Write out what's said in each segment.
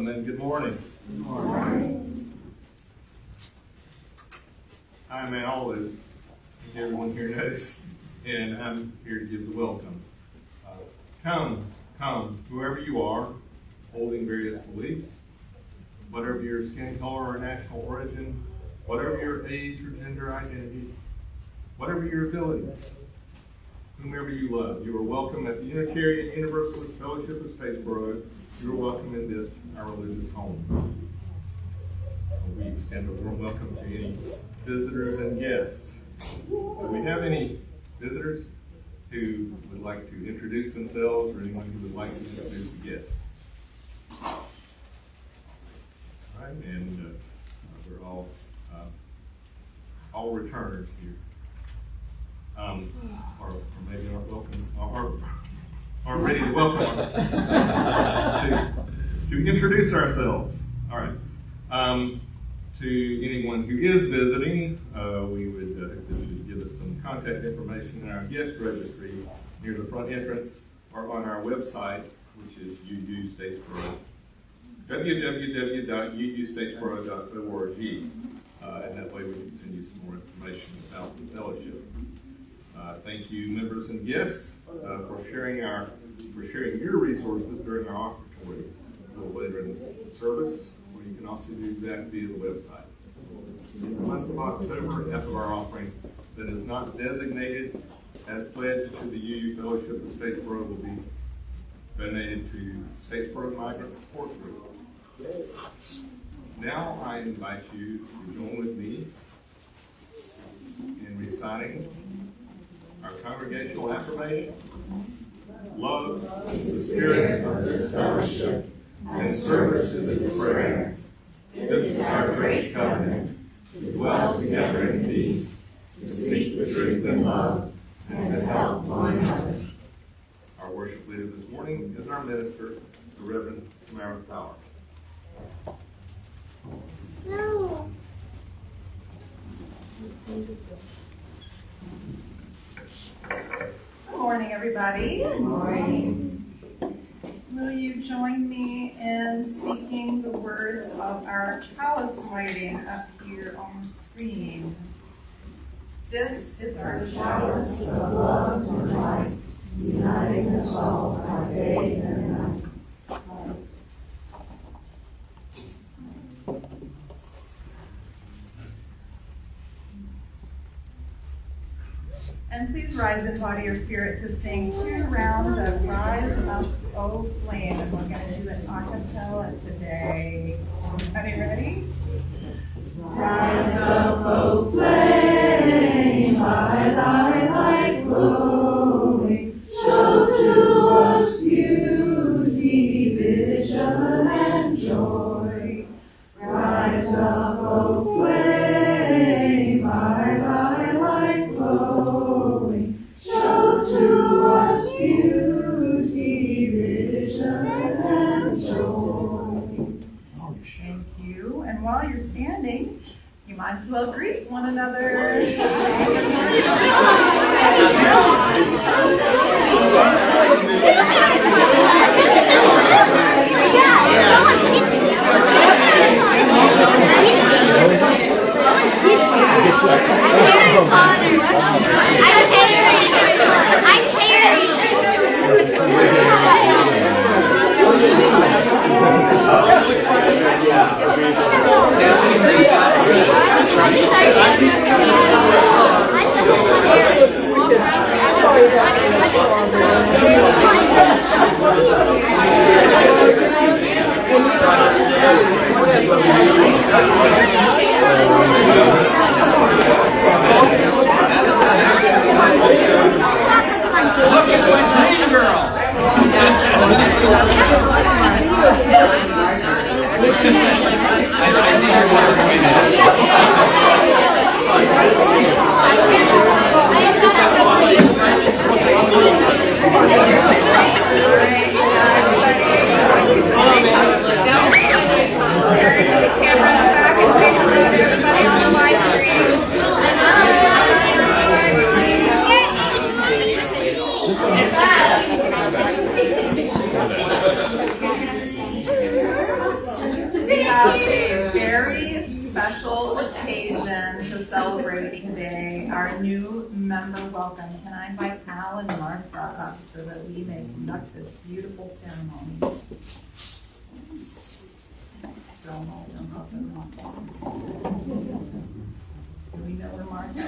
welcome and good morning. Good morning. I'm Al, as everyone here knows, and I'm here to give the welcome. Come, whoever you are, holding various beliefs, whatever your skin color or national origin, whatever your age or gender identity, whatever your abilities, whomever you love, you are welcome at the Unitarian Universalist Fellowship of Statesboro. You are welcome in this, our religious home. We extend a warm welcome to any visitors and guests. Do we have any visitors who would like to introduce themselves, or anyone who would like to introduce the guest? All right, and we're all returners here. Or maybe aren't welcome, or ready to welcome to introduce ourselves. All right. To anyone who is visiting, we would they should give us some contact information in our guest registry near the front entrance or on our website, which is Statesboro, www.uustatesboro.org, and that way we can send you some more information about the fellowship. Thank you, members and guests, for sharing your resources during our offertory a little later in the service. You can also do that via the website. In the month of October, half of our offering that is not designated as pledged to the UU Fellowship of Statesboro will be donated to Statesboro Migrant Support Group. Now I invite you to join with me in reciting our congregational affirmation. Love is the spirit of this fellowship, and service is prayer. This is our great covenant, to dwell together in peace, to seek the truth in love, and to help one another. Our worship leader this morning is our minister, the Rev Samara. No. Good morning, everybody. Good morning. Will you join me in speaking the words of our chalice lighting up here on the screen? This is our Chalice of love and light, uniting us all by day and night. And please rise in body or spirit to sing 2 rounds of Rise Up, O Flame. And we're going to do it a cappella today. Are you ready? Rise up, O flame, by thy light glowing, show to us beauty, vision, and joy. Rise up, O flame, by thy light glowing, show to us beauty, vision, and joy. Thank you. And while you're standing, you might as well greet one another. special occasion to celebrate today, our new member welcome. Can I invite Al and Martha up so that we may conduct this beautiful ceremony? Do we know where Martha is?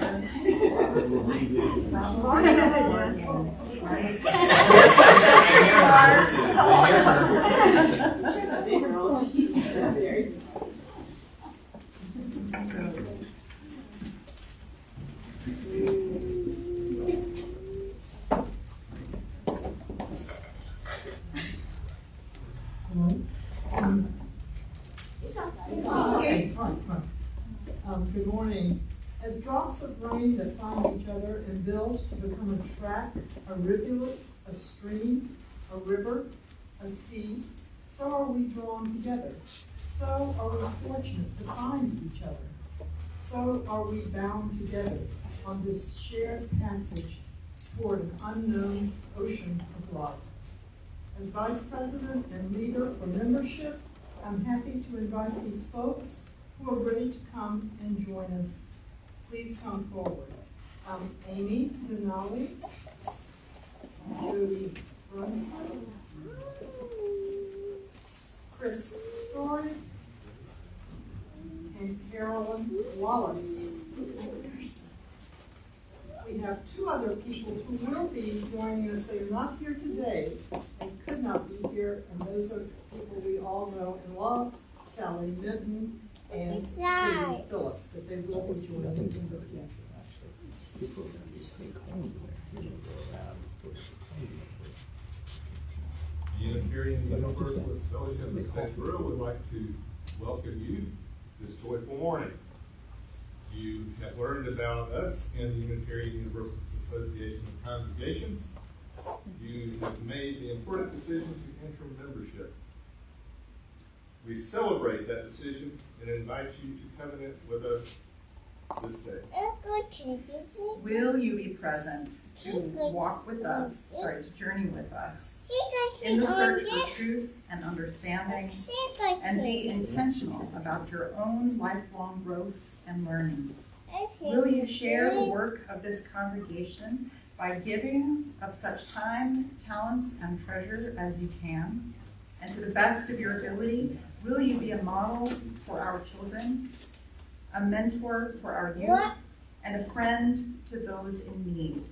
Good morning. As drops of rain that find each other and build to become a track, a rivulet, a stream, a river, a sea, so are we drawn together. So are we fortunate to find each other. So are we bound together on this shared passage toward an unknown ocean of love. As Vice President and leader for membership, I'm happy to invite these folks who are ready to come and join us. Please come forward. Amy Denali, Judy Brunson, Chris Story, and Carolyn Wallace. We have two other people who will be joining us. They are not here today. They could not be here, and those are people we all know and love, Sally Minton and Katie Phillips, but they will be joining us. The Unitarian Universalist Fellowship of Statesboro would like to welcome you this joyful morning. You have learned about us and the Unitarian Universalist Association of Congregations. You have made the important decision to enter membership. We celebrate that decision and invite you to covenant with us this day. Will you be present to walk with us, to journey with us in the search for truth and understanding, and be intentional about your own lifelong growth and learning? Will you share the work of this congregation by giving of such time, talents, and treasure as you can? And to the best of your ability, will you be a model for our children, a mentor for our youth, and a friend to those in need?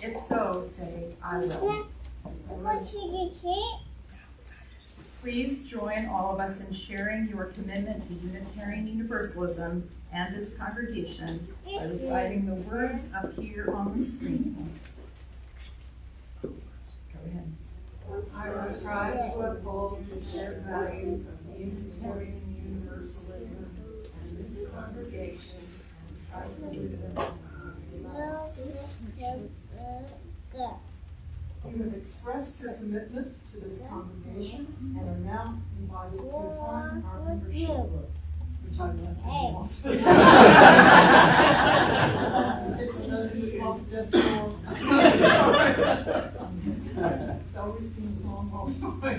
If so, say, I will. Please join all of us in sharing your commitment to Unitarian Universalism and this congregation by reciting the words up here on the screen. Go ahead. I will strive to uphold the shared values of Unitarian Universalism and this congregation, and try to do them. You have expressed your commitment to this congregation and are now invited to sign our membership book, which I left in the office. It's nothing called just for. Always sing the song all the way.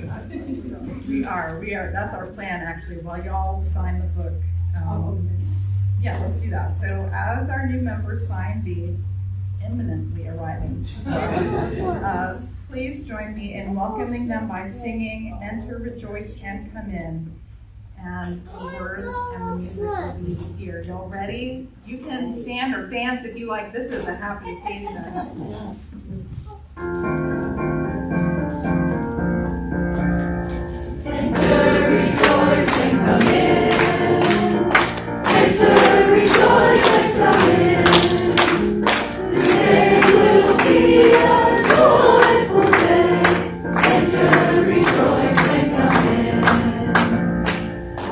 We are, that's our plan actually, while y'all sign the book. Yeah, let's do that. So as our new members sign the imminently arriving, please join me in welcoming them by singing Enter, Rejoice, and Come In. And the words and the music will be here. Y'all ready? You can stand or dance if you like. This is a happy occasion. Enter, rejoice, and come in. Enter, rejoice, and come in. Today will be a joyful day. Enter, rejoice, and come in.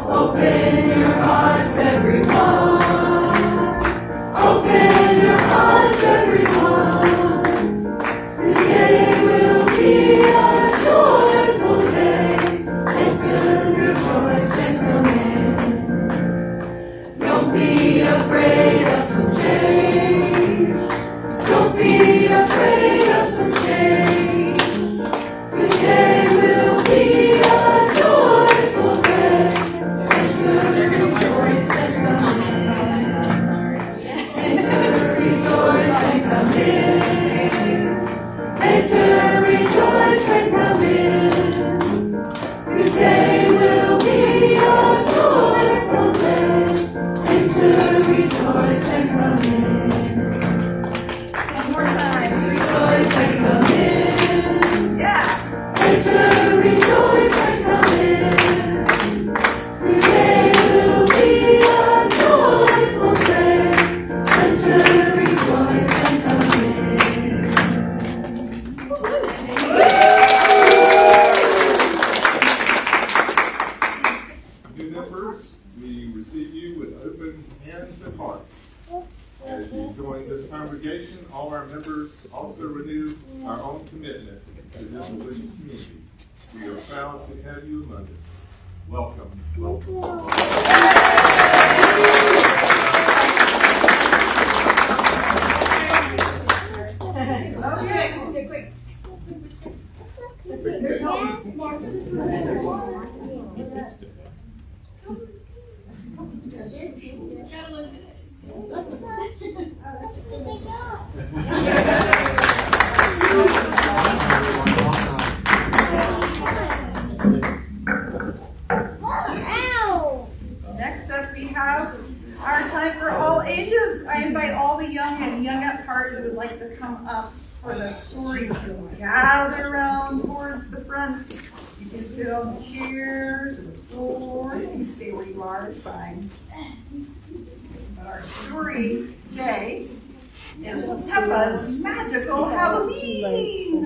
Open your hearts, everyone. Open your hearts, everyone. Today rejoice and come in. One more time. Rejoice and come in. Yeah. Enter, rejoice and come in. Today will be a joyful day. Enter, rejoice and come in. New members, we receive you with open hands and hearts. As you join this congregation, all our members also renew our own commitment to this religious community. We are proud to have you among us. Welcome. Okay. Quick. Next up, we have our time for all ages. I invite all the young and young at heart who would like to come up for the story to gather around towards the front. You can sit on the chairs or the floor. You can stay where you are, it's fine. But our story today is Peppa's Magical Halloween.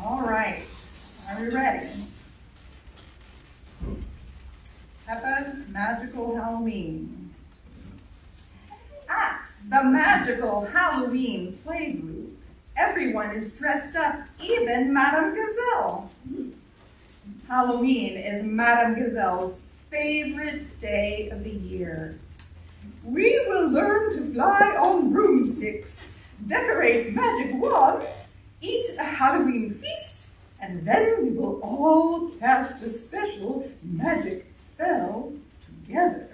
All right, are we ready? Peppa's Magical Halloween. At the Magical Halloween Playgroup, everyone is dressed up, even Madame Gazelle. Halloween is Madame Gazelle's favorite day of the year. We will learn to fly on broomsticks, decorate magic wands, eat a Halloween feast, and then we will all cast a special magic spell together.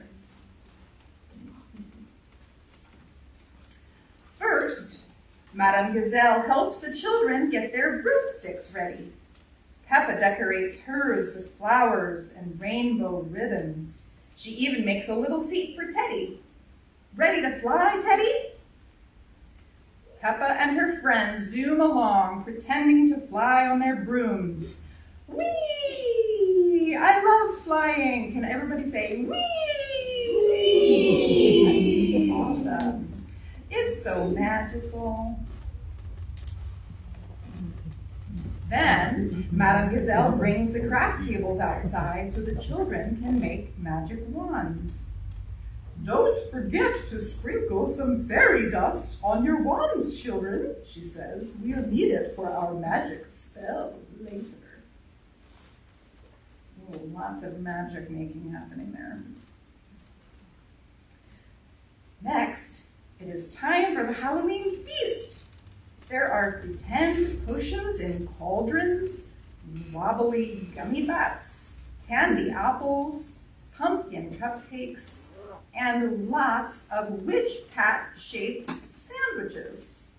First, Madame Gazelle helps the children get their broomsticks ready. Peppa decorates hers with flowers and rainbow ribbons. She even makes a little seat for Teddy. Ready to fly, Teddy? Peppa and her friends zoom along, pretending to fly on their brooms. Whee! I love flying. Can everybody say whee? Whee! Awesome. It's so magical. Then, Madame Gazelle brings the craft tables outside so the children can make magic wands. Don't forget to sprinkle some fairy dust on your wands, children, she says. We'll need it for our magic spell later. Oh, lots of magic making happening there. Next, it is time for the Halloween feast. There are pretend potions in cauldrons, wobbly gummy bats, candy apples, pumpkin cupcakes, and lots of witch hat-shaped sandwiches.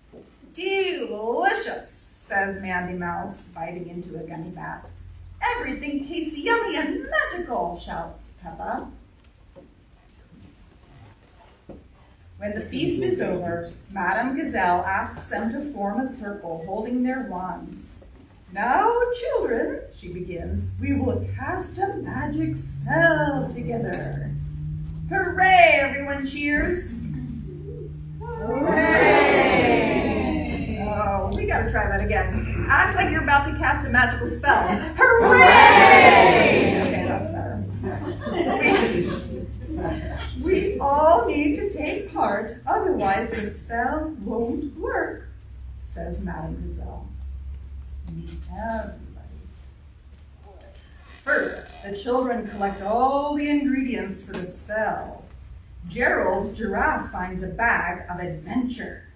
Delicious, says Mandy Mouse, biting into a gummy bat. Everything tastes yummy and magical, shouts Peppa. When the feast is over, Madame Gazelle asks them to form a circle holding their wands. Now, children, she begins, we will cast a magic spell together. Hooray! Everyone cheers. Hooray! Oh, we gotta try that again. Act like you're about to cast a magical spell. Hooray! Okay, that's better. We all need to take part, otherwise the spell won't work, says Madame Gazelle. Meet everybody. First, the children collect all the ingredients for the spell. Gerald Giraffe finds a bag of adventure.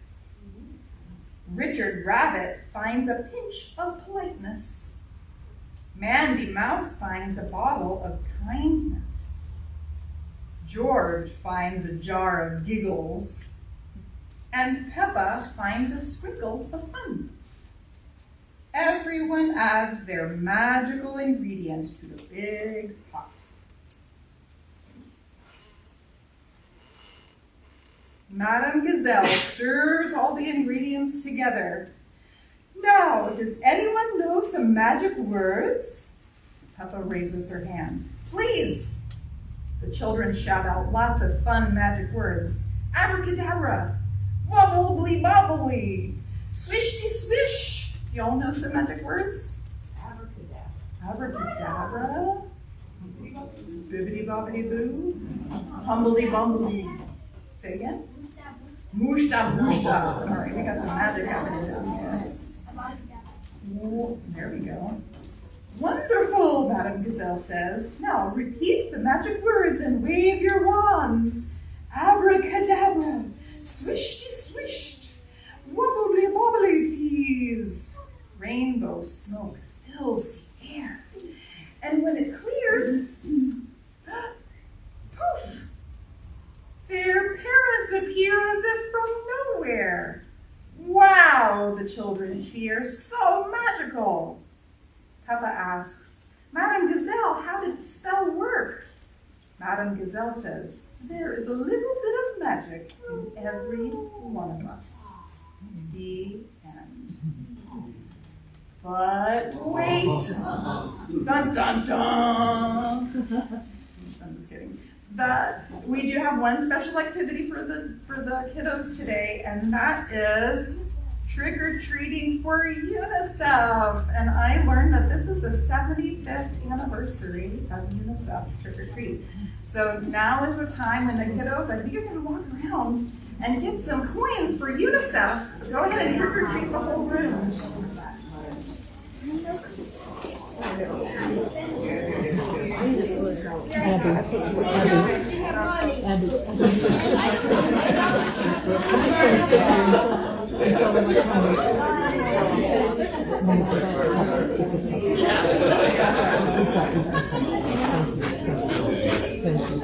Richard Rabbit finds a pinch of politeness. Mandy Mouse finds a bottle of kindness. George finds a jar of giggles. And Peppa finds a sprinkle of fun. Everyone adds their magical ingredient to the big pot. Madame Gazelle stirs all the ingredients together. Now, does anyone know some magic words? Peppa raises her hand. Please! The children shout out lots of fun magic words. Abracadabra! Wobbly bobbly! Swishty swish! Y'all know some magic words? Abracadabra? Bibbidi bobbidi boo? Humbly bumbly. Say it again? Mooshta mooshta. All right, we got some magic happening down here. Oh, there we go. Wonderful, Madame Gazelle says. Now repeat the magic words and wave your wands. Abracadabra, swishty swished, wobbly wobbly peas. Rainbow smoke fills the air. And when it clears, poof, their parents appear as if from nowhere. Wow, the children cheer, so magical. Peppa asks, Madame Gazelle, how did the spell work? Madame Gazelle says, there is a little bit of magic in every one of us. The end. But wait. Dun dun dun. I'm just kidding. We do have one special activity for the kiddos today, and that is trick-or-treating for UNICEF. And I learned that this is the 75th anniversary of UNICEF trick-or-treat. So now is the time when the kiddos, I think you're going to walk around and get some coins for UNICEF. Go ahead and trick-or-treat the whole room.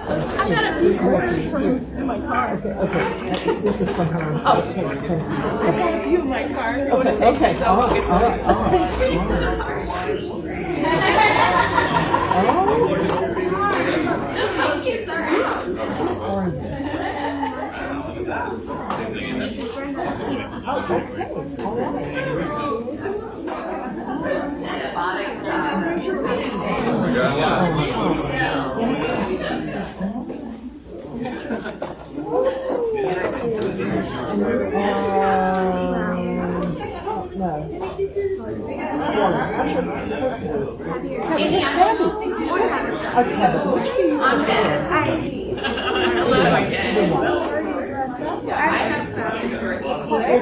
I got a few quarters in my car. Okay, this is from her. I got a few in my car. Okay, all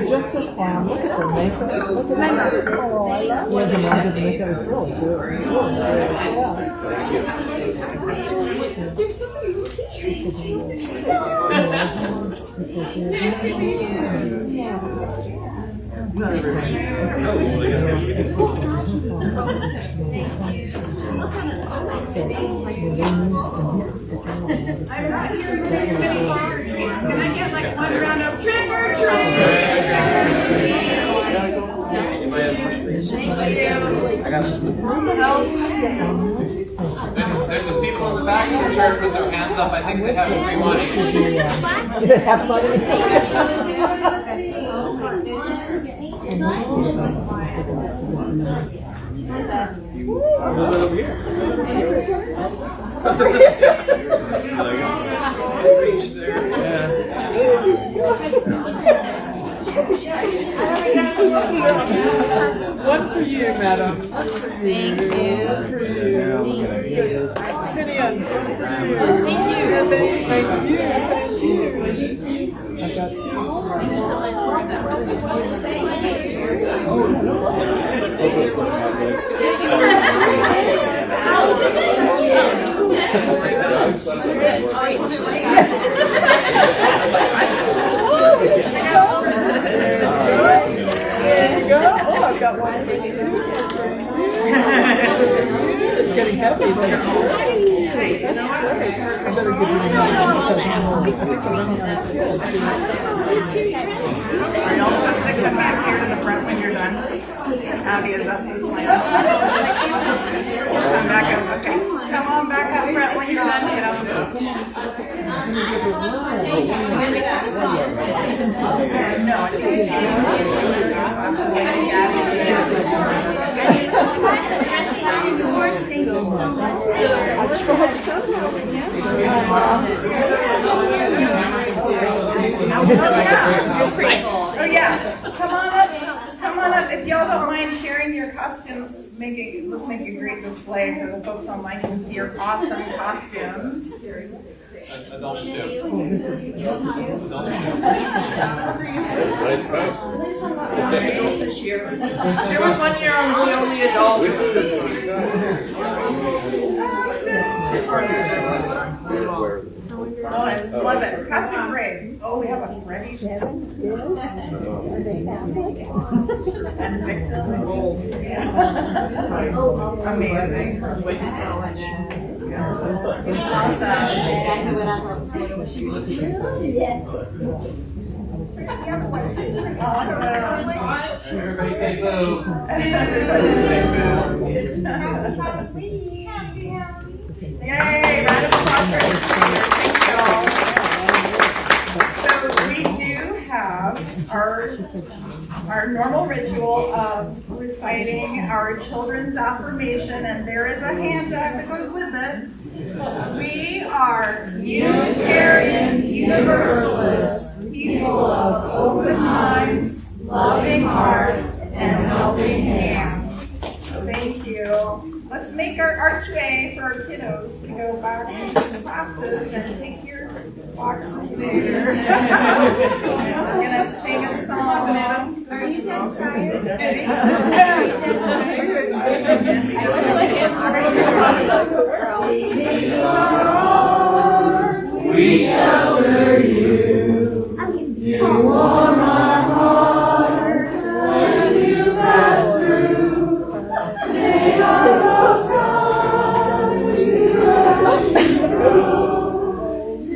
just a fan. Look at the makeup. Look at that. Oh, I love it. Yeah, the makeup is really good. There's somebody who's I'm not hearing any trick-or-treats. Can I get like one round of trick-or-treat? I got There's some people in the back of the church with their hands up. I think they have free money. Have money. Reach there. One for you, madam. Thank you. Simeon, Thank you. I got Oh, I've got one. It's getting heavy. I better give you Are y'all supposed to come back here to the front when you're done? Abby, is that the plan? Come back up, okay. Come on back up front when you're done. Get out of the Oh yeah, come on up. Come on up. If y'all don't mind sharing your costumes, let's make a great display for the folks online who can see your awesome costumes. Adult stiff. There was 1 year I was the only adult. Oh, I love it. Costume parade. Oh, we have a Freddy. And victim. Yes. Amazing. Exactly what I thought. Yes. Everybody say boo. Yay, round of applause for our speakers. Thank y'all. So we do have our normal ritual of reciting our children's affirmation, and there is a handout that goes with it. We are Unitarian Universalists, people of open minds, loving hearts, and helping hands. Thank you. Let's make our archway for our kiddos to go back into the classes and take your boxes there. We're gonna sing a song. Are you guys tired? We shelter you. You warm our hearts as you pass through. May our love come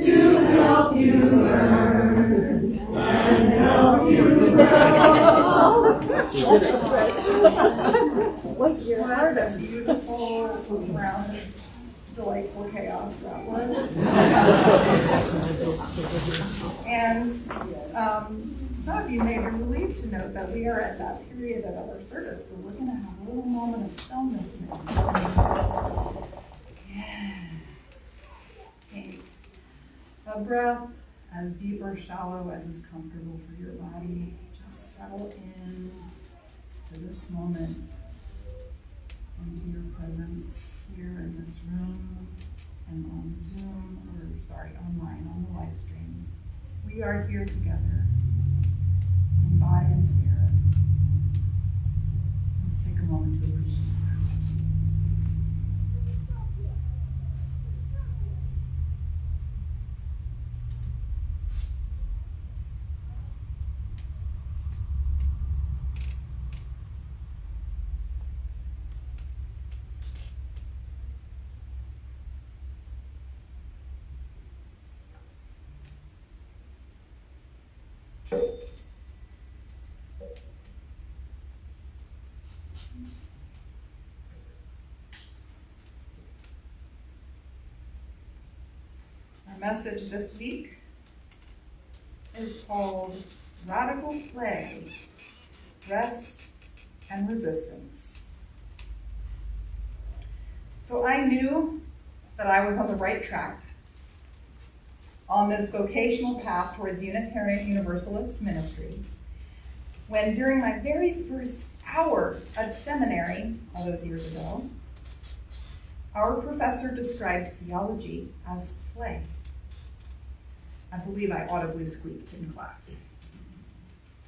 to help you learn and help you What a beautiful, rounded, delightful chaos that was. And some of you may be relieved to know that we are at that period of our service where we're going to have a little moment of stillness now. Yes. Take a breath as deep or shallow as is comfortable for your body. Just settle in to this moment, into your presence here in this room and on Zoom, online on the live stream. We are here together in body and spirit. Let's take a moment to appreciate that. Our message this week is called Radical Play, Rest, and Resistance. So I knew that I was on the right track on this vocational path towards Unitarian Universalist ministry when during my very first hour at seminary all those years ago, our professor described theology as play. I believe I audibly squeaked in class.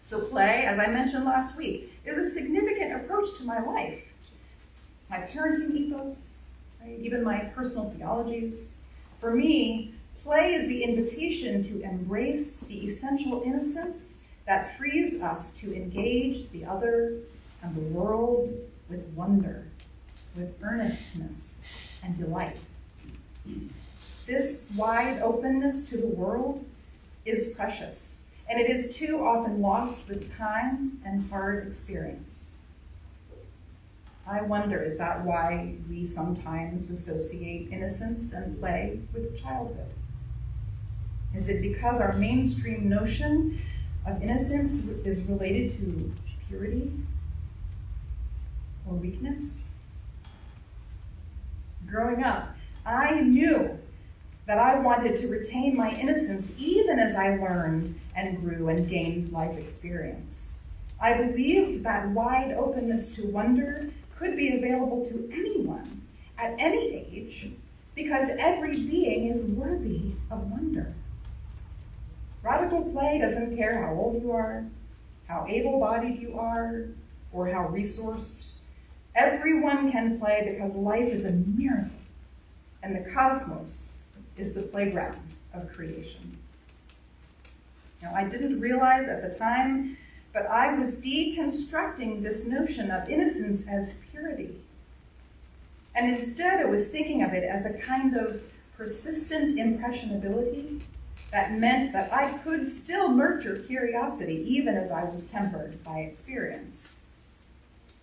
So play, as I mentioned last week, is a significant approach to my life. My parenting ethos, right? Even my personal theologies. For me, play is the invitation to embrace the essential innocence that frees us to engage the other and the world with wonder, with earnestness and delight. This wide openness to the world is precious, and it is too often lost with time and hard experience. I wonder, is that why we sometimes associate innocence and play with childhood? Is it because our mainstream notion of innocence is related to purity or weakness. Growing up, I knew that I wanted to retain my innocence even as I learned and grew and gained life experience. I believed that wide openness to wonder could be available to anyone at any age because every being is worthy of wonder. Radical play doesn't care how old you are, how able-bodied you are, or how resourced. Everyone can play because life is a miracle, and the cosmos is the playground of creation. Now, I didn't realize at the time, but I was deconstructing this notion of innocence as purity. And instead, I was thinking of it as a kind of persistent impressionability that meant that I could still nurture curiosity even as I was tempered by experience.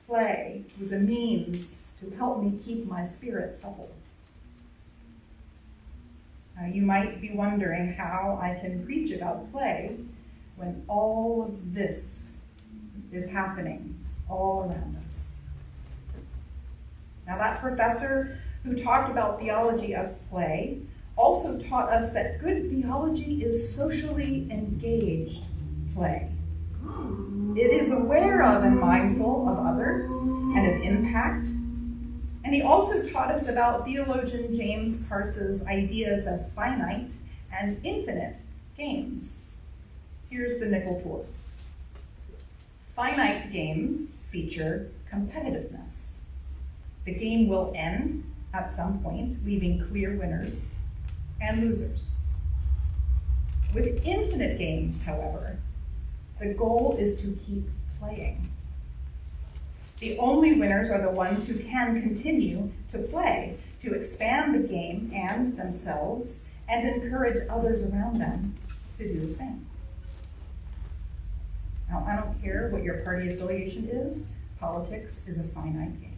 Play was a means to help me keep my spirit supple. You might be wondering how I can preach about play when all of this is happening all around us. Now, that professor who talked about theology as play also taught us that good theology is socially engaged play. It is aware of and mindful of other and of impact. And he also taught us about theologian James Carse's ideas of finite and infinite games. Here's the nickel tour. Finite games feature competitiveness. The game will end at some point, leaving clear winners and losers. With infinite games, however, the goal is to keep playing. The only winners are the ones who can continue to play, to expand the game and themselves, and encourage others around them to do the same. Now, I don't care what your party affiliation is, politics is a finite game.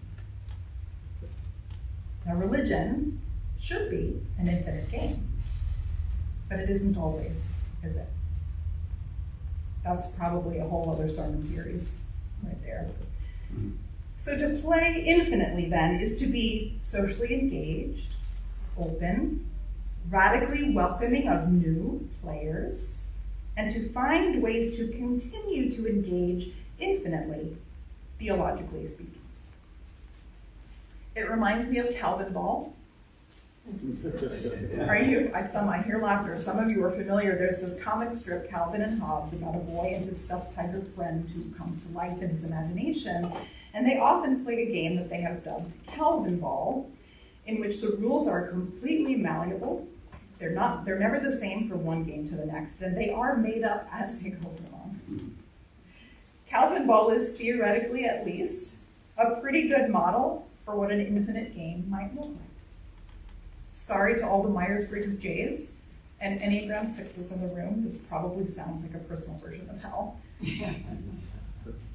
Now, religion should be an infinite game, but it isn't always, is it? That's probably a whole other sermon series right there. So to play infinitely, then, is to be socially engaged, open, radically welcoming of new players, and to find ways to continue to engage infinitely, theologically speaking. It reminds me of Calvin Ball. I hear laughter. Some of you are familiar. There's this comic strip, Calvin and Hobbes, about a boy and his stuffed tiger friend who comes to life in his imagination. And they often play a game that they have dubbed Calvin Ball, in which the rules are completely malleable. They're never the same from one game to the next, and they are made up as they go along. Calvin Ball is, theoretically at least, a pretty good model for what an infinite game might look like. Sorry to all the Myers-Briggs J's and Enneagram 6s in the room. This probably sounds like a personal version of hell.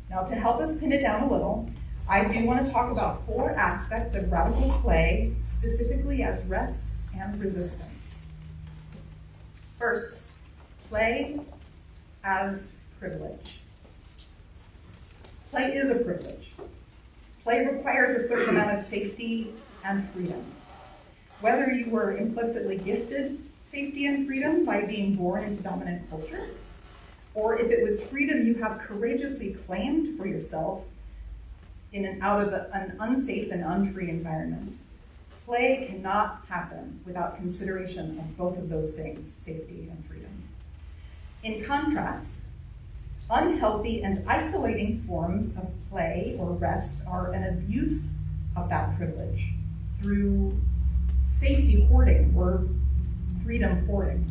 Now, to help us pin it down a little, I do want to talk about 4 aspects of radical play, specifically as rest and resistance. First, play as privilege. Play is a privilege. Play requires a certain amount of safety and freedom. Whether you were implicitly gifted safety and freedom by being born into dominant culture, or if it was freedom you have courageously claimed for yourself out of an unsafe and unfree environment, play cannot happen without consideration of both of those things, safety and freedom. In contrast, unhealthy and isolating forms of play or rest are an abuse of that privilege through safety hoarding or freedom hoarding,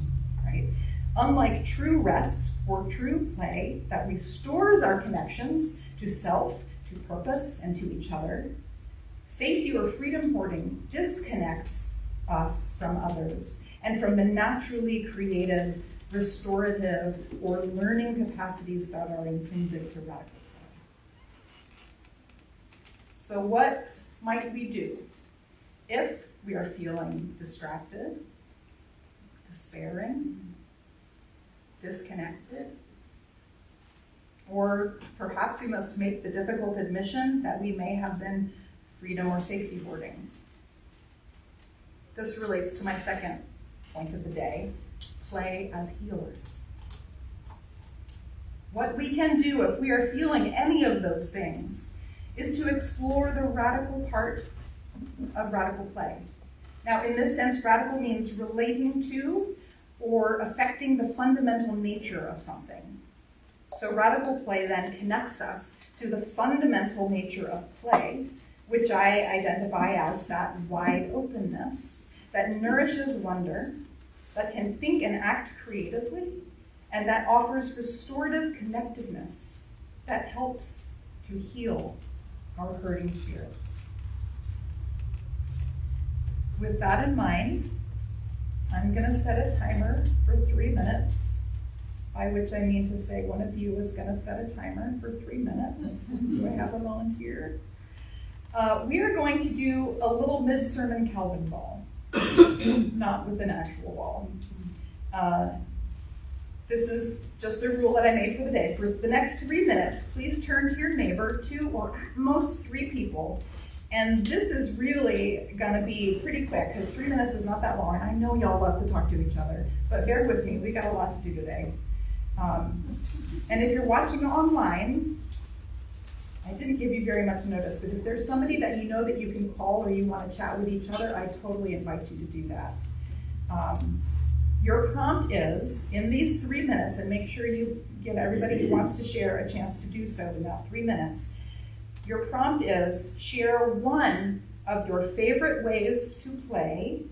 right? Unlike true rest or true play that restores our connections to self, to purpose, and to each other, safety or freedom hoarding disconnects us from others and from the naturally creative, restorative, or learning capacities that are intrinsic to radical play. So what might we do if we are feeling distracted, despairing, disconnected, Or perhaps we must make the difficult admission that we may have been freedom or safety boarding. This relates to my second point of the day, play as healer. What we can do if we are feeling any of those things is to explore the radical part of radical play. Now, in this sense, radical means relating to or affecting the fundamental nature of something. So radical play then connects us to the fundamental nature of play, which I identify as that wide openness that nourishes wonder, that can think and act creatively, and that offers restorative connectedness that helps to heal our hurting spirits. With that in mind, I'm going to set a timer for 3 minutes, by which I mean to say one of you is going to set a timer for 3 minutes. Do I have a volunteer? We are going to do a little mid-sermon Calvin ball, not with an actual ball. This is just a rule that I made for the day. For the next 3 minutes, please turn to your neighbor, 2 or at most 3 people. And this is really gonna be pretty quick, because 3 minutes is not that long. I know y'all love to talk to each other, but bear with me, we got a lot to do today. And if you're watching online, I didn't give you very much notice, but if there's somebody that you know that you can call or you wanna chat with each other, I totally invite you to do that. Your prompt is, in these 3 minutes, and make sure you give everybody who wants to share a chance to do so in that 3 minutes, your prompt is, share one of your favorite ways to play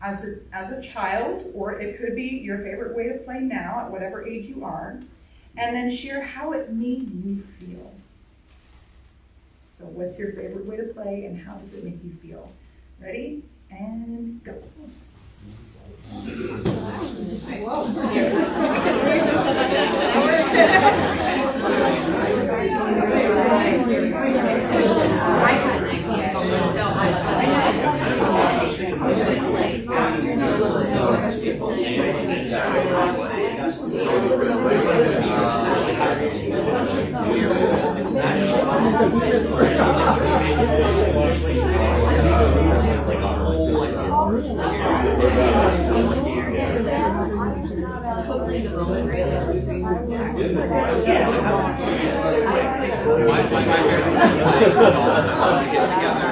as a child, or it could be your favorite way to play now at whatever age you are, and then share how it made you feel. So what's your favorite way to play and how does it make you feel? Ready? And go. My favorite place is all to get together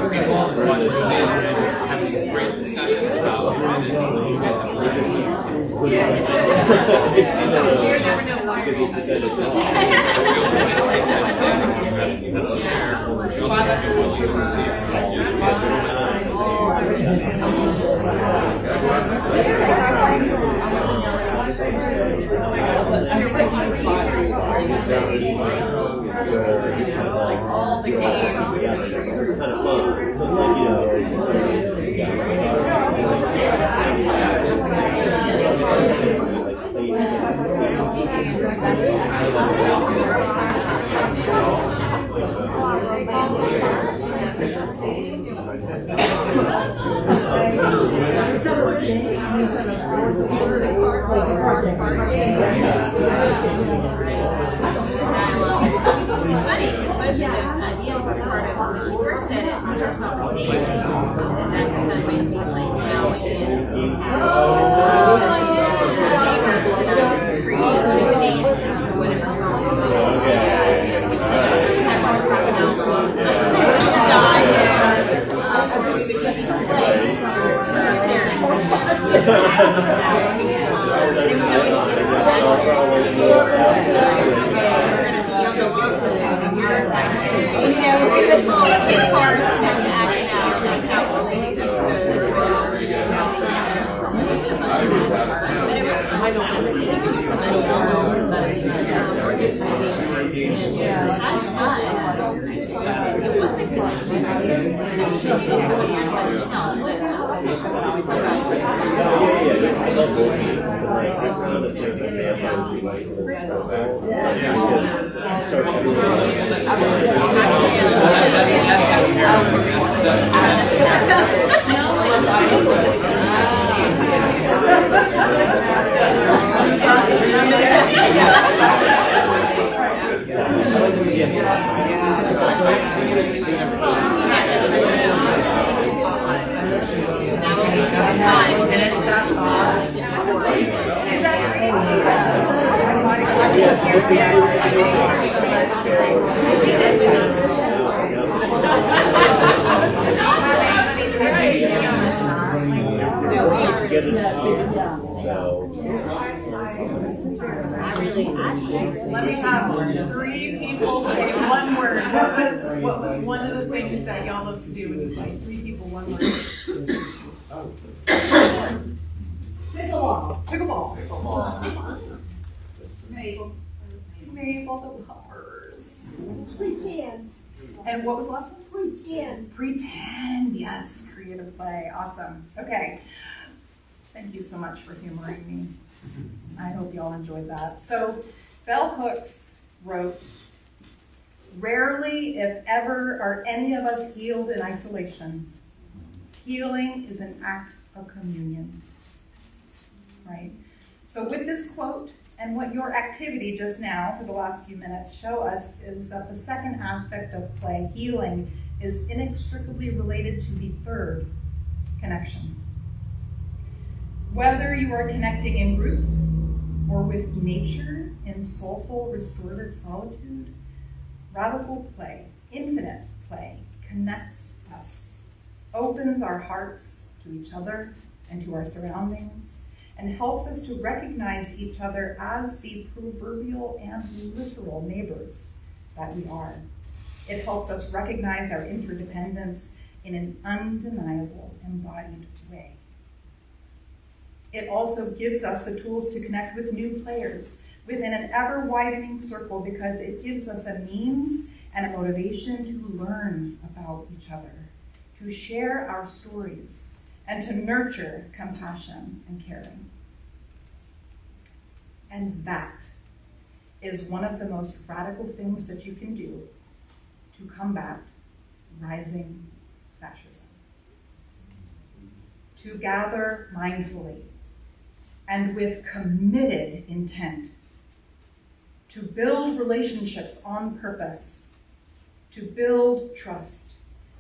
with people on the watch this and have these great discussions about like all the games. It's kind of fun. So it's like, you First said it on our conversation, and that's kind of made me like now Let me have 3 people say one word. What was one of the things that y'all love to do when you play? 3 people, 1 word. Pickleball. Pickleball. Maple developers. Pretend. And what was the last one? Pretend. Pretend. Yes, creative play. Awesome. Okay. Thank you so much for humoring me. I hope y'all enjoyed that. So, Bell Hooks wrote, "Rarely, if ever, are any of us healed in isolation. Healing is an act of communion." Right? So with this quote and what your activity just now for the last few minutes show us is that the second aspect of play, healing, is inextricably related to the third, connection. Whether you are connecting in groups or with nature in soulful restorative solitude, radical play, infinite play, connects us, opens our hearts to each other and to our surroundings, and helps us to recognize each other as the proverbial and literal neighbors that we are. It helps us recognize our interdependence in an undeniable, embodied way. It also gives us the tools to connect with new players within an ever-widening circle, because it gives us a means and a motivation to learn about each other, to share our stories, and to nurture compassion and caring. And that is one of the most radical things that you can do to combat rising fascism. To gather mindfully and with committed intent, to build relationships on purpose, to build trust,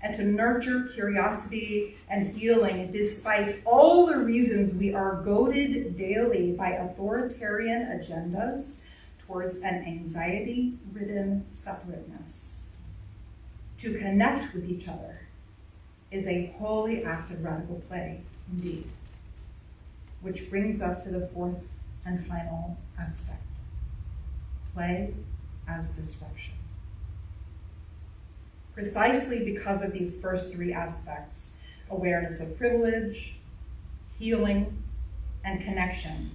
and to nurture curiosity and healing despite all the reasons we are goaded daily by authoritarian agendas towards an anxiety-ridden separateness. To connect with each other is a wholly act of radical play, indeed. Which brings us to the fourth and final aspect, play as disruption. Precisely because of these first 3 aspects, awareness of privilege, healing, and connection,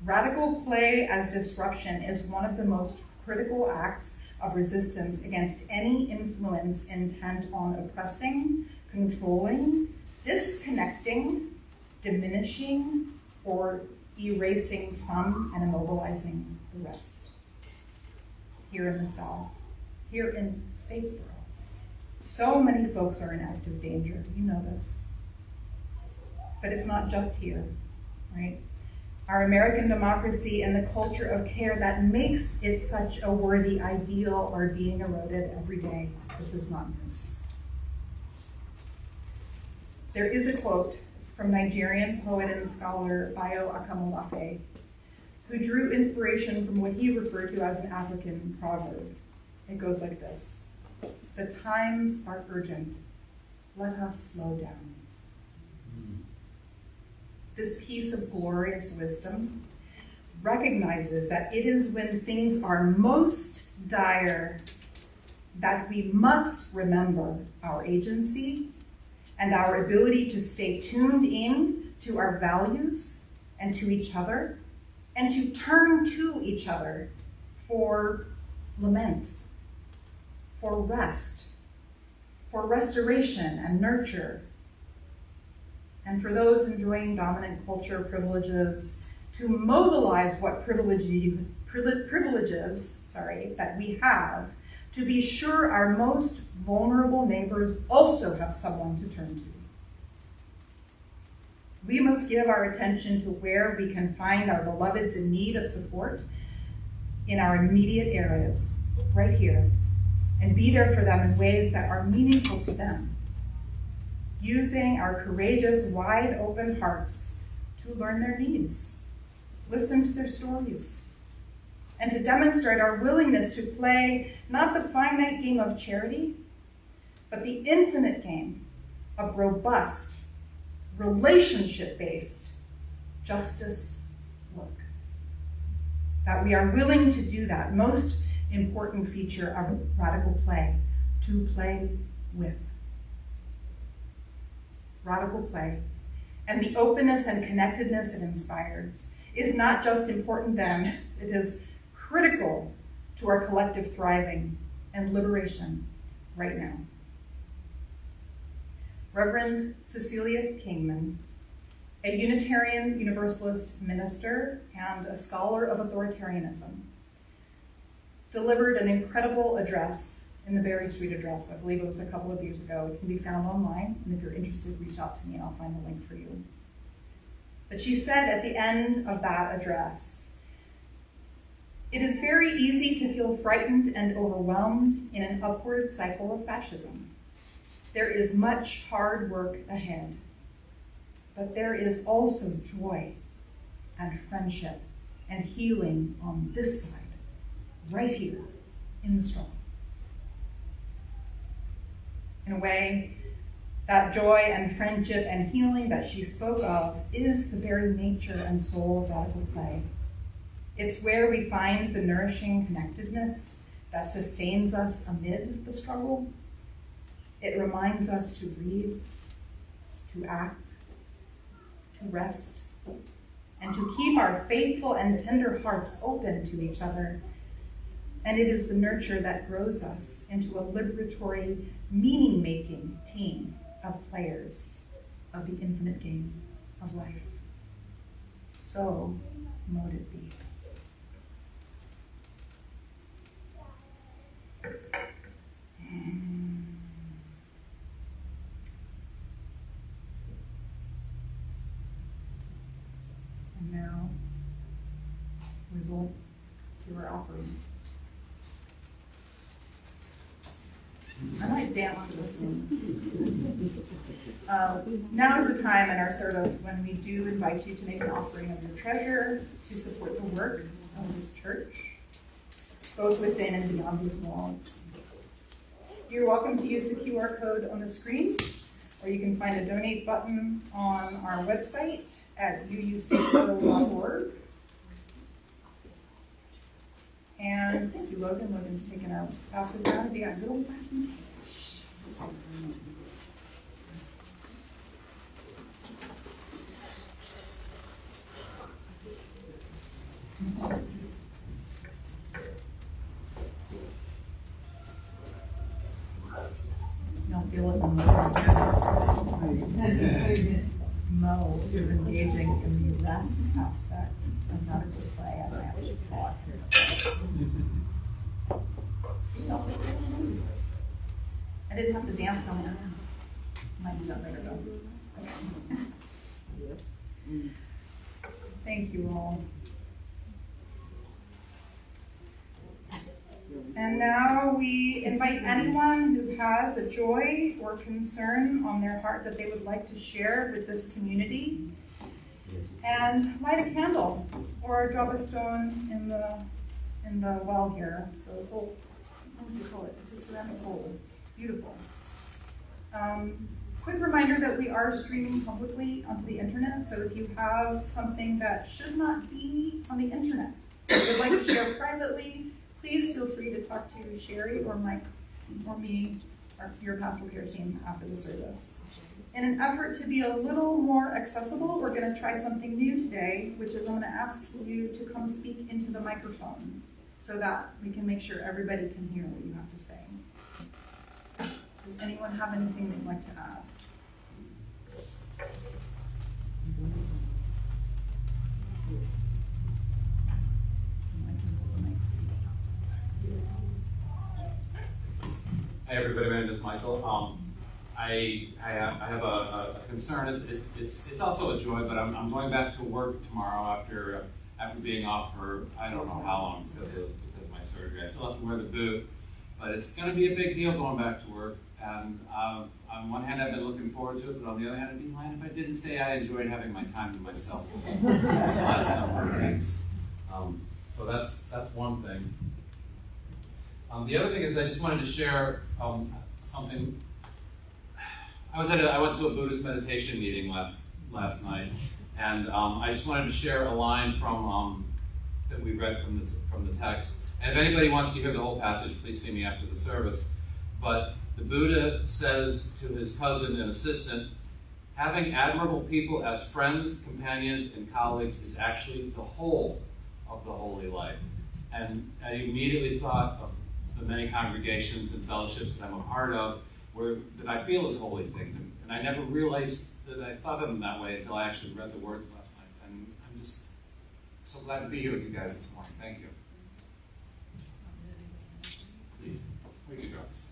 radical play as disruption is one of the most critical acts of resistance against any influence intent on oppressing, controlling, disconnecting, diminishing, or erasing some and immobilizing the rest. Here in the South, here in Statesboro, so many folks are in active danger. You know this. But it's not just here, right? Our American democracy and the culture of care that makes it such a worthy ideal are being eroded every day. This is not news. There is a quote from Nigerian poet and scholar Bayo Akamolafe, who drew inspiration from what he referred to as an African proverb. It goes like this: "The times are urgent. Let us slow down." This piece of glorious wisdom recognizes that it is when things are most dire that we must remember our agency and our ability to stay tuned in to our values and to each other, and to turn to each other for lament, for rest, for restoration and nurture, and for those enjoying dominant culture privileges, to mobilize what privileges that we have, to be sure our most vulnerable neighbors also have someone to turn to. We must give our attention to where we can find our beloveds in need of support in our immediate areas, right here, and be there for them in ways that are meaningful to them, using our courageous, wide open hearts to learn their needs, listen to their stories, and to demonstrate our willingness to play not the finite game of charity, but the infinite game of robust, relationship-based justice work. That we are willing to do that most important feature of radical play, to play with. Radical play, and the openness and connectedness it inspires, is not just important then, it is critical to our collective thriving and liberation right now. Reverend Cecilia Kingman, a Unitarian Universalist minister and a scholar of authoritarianism, delivered an incredible address in the Berry Street Address. I believe it was a couple of years ago. It can be found online, and if you're interested, reach out to me and I'll find the link for you. But she said at the end of that address, "It is very easy to feel frightened and overwhelmed in an upward cycle of fascism. There is much hard work ahead, but there is also joy and friendship and healing on this side, right here in the struggle." In a way, that joy and friendship and healing that she spoke of is the very nature and soul of radical play. It's where we find the nourishing connectedness that sustains us amid the struggle. It reminds us to breathe, to act, to rest, and to keep our faithful and tender hearts open to each other. And it is the nurture that grows us into a liberatory, meaning-making team of players of the infinite game of life. So mote it be. And now we will do our offering. I might dance to this one. Now is the time in our service when we do invite you to make an offering of your treasure to support the work of this church, both within and beyond these walls. You're welcome to use the QR code on the screen, or you can find a donate button on our website at uustatesboro.org. And thank you, Logan. Logan's taking our passes out. You got good old fashioned cash. You don't feel it on the Mo is engaging in the rest aspect of radical play. I actually thought I didn't have to dance somewhere. Might do that later though. Okay. Thank you all. And now we invite anyone who has a joy or concern on their heart that they would like to share with this community, and light a candle or drop a stone in the well here. The hole. What do you call it? It's a ceramic hole. It's beautiful. Quick reminder that we are streaming publicly onto the internet, so if you have something that should not be on the internet that you would like to share privately, please feel free to talk to Sherry or Mike or me or your pastoral care team after the service. In an effort to be a little more accessible, we're going to try something new today, which is I'm going to ask you to come speak into the microphone so that we can make sure everybody can hear what you have to say. Does anyone have anything they'd like to add? Hey everybody, my name is Michael. I have a concern. It's also a joy, but I'm going back to work tomorrow after being off for I don't know how long because of my surgery. I still have to wear the boot, but it's going to be a big deal going back to work. And on one hand, I've been looking forward to it, but on the other hand, I'd be lying if I didn't say I enjoyed having my time to myself. Last number of weeks. So that's one thing. The other thing is I just wanted to share something. I went to a Buddhist meditation meeting last night, and I just wanted to share a line from that we read from the text. And if anybody wants to hear the whole passage, please see me after the service. But the Buddha says to his cousin and assistant, having admirable people as friends, companions, and colleagues is actually the whole of the holy life. And I immediately thought of the many congregations and fellowships that I'm a part of, that I feel as holy things. And I never realized that I thought of them that way until I actually read the words last night. And I'm just so glad to be here with you guys this morning. Thank you. Please, we can drop this.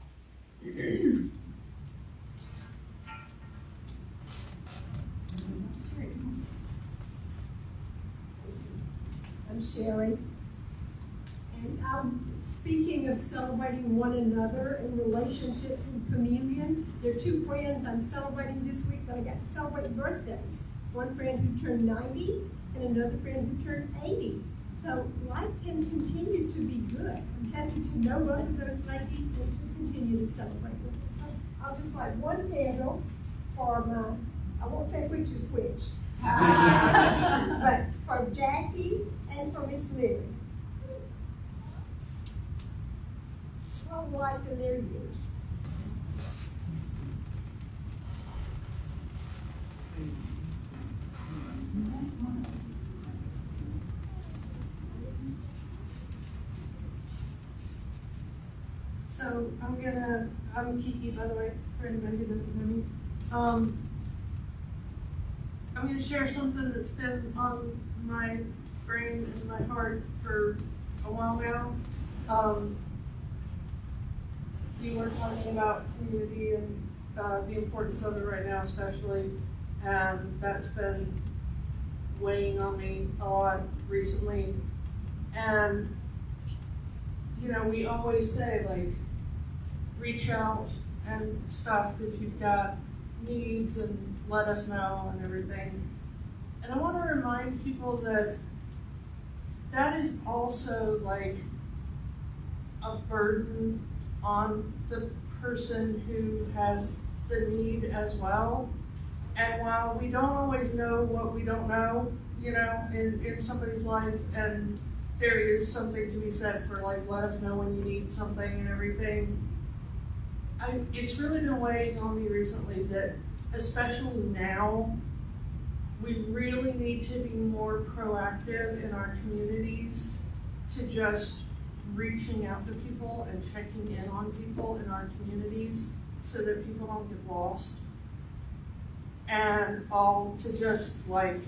I'm Sherry. And speaking of celebrating one another in relationships and communion, there are two friends I'm celebrating this week that I got to celebrate birthdays. One friend who turned 90 and another friend who turned 80. So life can continue to be good. I'm happy to know one of those ladies and to continue to celebrate with them. So I'll just light one candle for I won't say which is which, but for Jackie and for Miss Lily. Long life in their years. So I'm Kiki, by the way, for anybody who doesn't know me. I'm gonna share something that's been on my brain and my heart for a while now. You were talking about community and the importance of it right now especially, and that's been weighing on me a lot recently. And you know, we always say, like, reach out and stuff if you've got needs and let us know and everything. And I want to remind people that that is also like a burden on the person who has the need as well. And while we don't always know what we don't know, you know, in somebody's life, and there is something to be said for, like, let us know when you need something and everything. It's really been weighing on me recently that, especially now, we really need to be more proactive in our communities to just reaching out to people and checking in on people in our communities so that people don't get lost. And all to just, like,